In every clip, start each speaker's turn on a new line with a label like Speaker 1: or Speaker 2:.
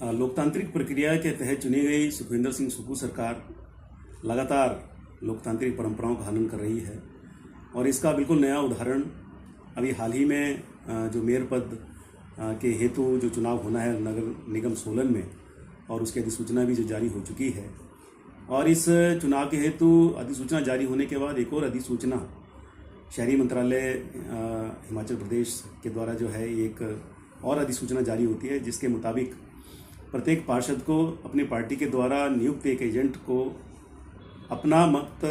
Speaker 1: लोकतांत्रिक प्रक्रिया के तहत चुनी गई सुखविंदर सिंह सुक्खू सरकार लगातार लोकतांत्रिक परंपराओं का हनन कर रही है और इसका बिल्कुल नया उदाहरण अभी हाल ही में जो मेयर पद के हेतु जो चुनाव होना है नगर निगम सोलन में, और उसकी अधिसूचना भी जो जारी हो चुकी है। और इस चुनाव के हेतु अधिसूचना जारी होने के बाद एक और अधिसूचना शहरी मंत्रालय हिमाचल प्रदेश के द्वारा जो है एक और अधिसूचना जारी होती है, जिसके मुताबिक प्रत्येक पार्षद को अपनी पार्टी के द्वारा नियुक्त एक एजेंट को अपना मत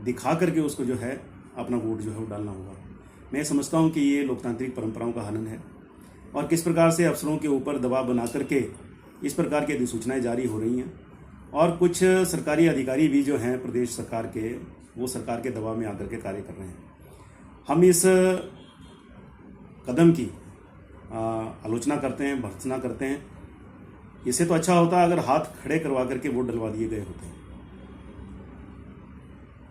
Speaker 1: दिखा करके उसको जो है अपना वोट जो है वो डालना होगा। मैं समझता हूँ कि ये लोकतांत्रिक परंपराओं का हनन है और किस प्रकार से अफसरों के ऊपर दबाव बना करके इस प्रकार की अधिसूचनाएं जारी हो रही हैं और कुछ सरकारी अधिकारी भी जो हैं प्रदेश सरकार के, वो सरकार के दबाव में आकर के कार्य कर रहे हैं। हम इस कदम की आलोचना करते हैं, भर्त्सना करते हैं। इससे तो अच्छा होता अगर हाथ खड़े करवा करके वोट डलवा दिए गए होते हैं।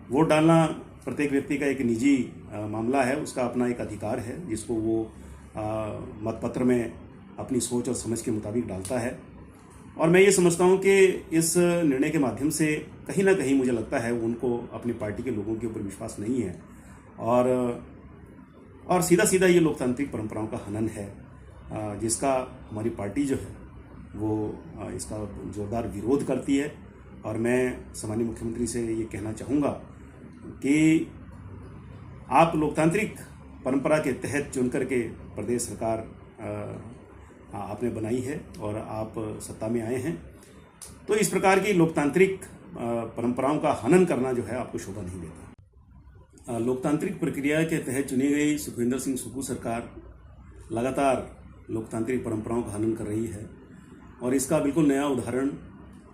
Speaker 1: वोट डालना प्रत्येक व्यक्ति का एक निजी मामला है, उसका अपना एक अधिकार है जिसको वो मतपत्र में अपनी सोच और समझ के मुताबिक डालता है। और मैं ये समझता हूँ कि इस निर्णय के माध्यम से कहीं ना कहीं मुझे लगता है उनको अपनी पार्टी के लोगों के ऊपर विश्वास नहीं है और सीधा सीधा ये लोकतांत्रिक परंपराओं का हनन है, जिसका हमारी पार्टी जो है वो इसका जोरदार विरोध करती है। और मैं सामान्य मुख्यमंत्री से ये कहना चाहूँगा कि आप लोकतांत्रिक परंपरा के तहत चुन करके प्रदेश सरकार आपने बनाई है और आप सत्ता में आए हैं, तो इस प्रकार की लोकतांत्रिक परंपराओं का हनन करना जो है आपको शोभा नहीं देता। लोकतांत्रिक प्रक्रिया के तहत चुनी गई सुखविंदर सिंह सुक्खू सरकार लगातार लोकतांत्रिक परंपराओं का हनन कर रही है और इसका बिल्कुल नया उदाहरण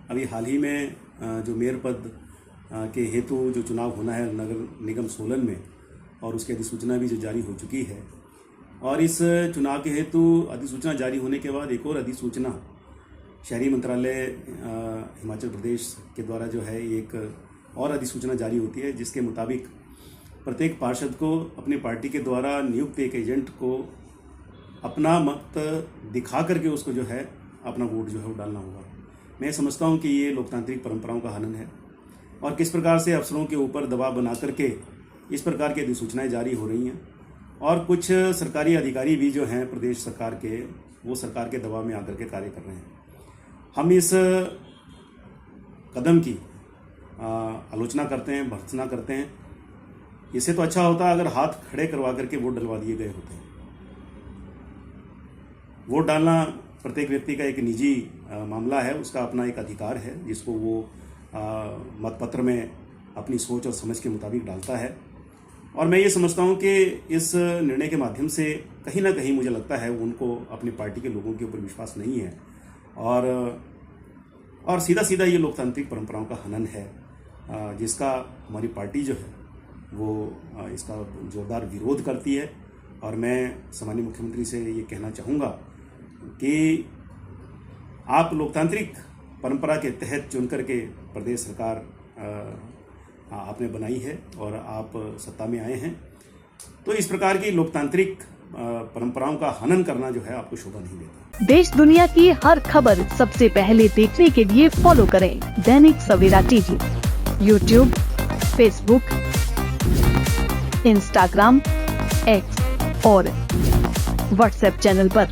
Speaker 1: अभी हाल ही में जो मेयर पद के हेतु जो चुनाव होना है नगर निगम सोलन में, और उसकी अधिसूचना भी जो जारी हो चुकी है। और इस चुनाव के हेतु अधिसूचना जारी होने के बाद एक और अधिसूचना शहरी मंत्रालय हिमाचल प्रदेश के द्वारा जो है एक और अधिसूचना जारी होती है, जिसके मुताबिक प्रत्येक पार्षद को अपनी पार्टी के द्वारा नियुक्त एक एजेंट को अपना मत दिखा करके उसको जो है अपना वोट जो है वो डालना होगा। मैं समझता हूँ कि ये लोकतांत्रिक परंपराओं का हनन है और किस प्रकार से अफसरों के ऊपर दबाव बना करके इस प्रकार की अधिसूचनाएं जारी हो रही हैं और कुछ सरकारी अधिकारी भी जो हैं प्रदेश सरकार के, वो सरकार के दबाव में आकर के कार्य कर रहे हैं। हम इस कदम की आलोचना करते हैं, भर्त्सना करते हैं। इससे तो अच्छा होता अगर हाथ खड़े करवा करके वोट डलवा दिए गए होते हैं। वोट डालना प्रत्येक व्यक्ति का एक निजी मामला है, उसका अपना एक अधिकार है जिसको वो मतपत्र में अपनी सोच और समझ के मुताबिक डालता है। और मैं ये समझता हूँ कि इस निर्णय के माध्यम से कहीं ना कहीं मुझे लगता है उनको अपनी पार्टी के लोगों के ऊपर विश्वास नहीं है और सीधा सीधा ये लोकतांत्रिक परंपराओं का हनन है, जिसका हमारी पार्टी जो है वो इसका जोरदार विरोध करती है। और मैं सामान्य मुख्यमंत्री से ये कहना चाहूँगा कि आप लोकतांत्रिक परंपरा के तहत चुन करके प्रदेश सरकार आपने बनाई है और आप सत्ता में आए हैं, तो इस प्रकार की लोकतांत्रिक परंपराओं का हनन करना जो है आपको शोभा नहीं देता।
Speaker 2: देश दुनिया की हर खबर सबसे पहले देखने के लिए फॉलो करें Dainik Savera TV, YouTube, Facebook, Instagram, X और व्हाट्सएप चैनल पर।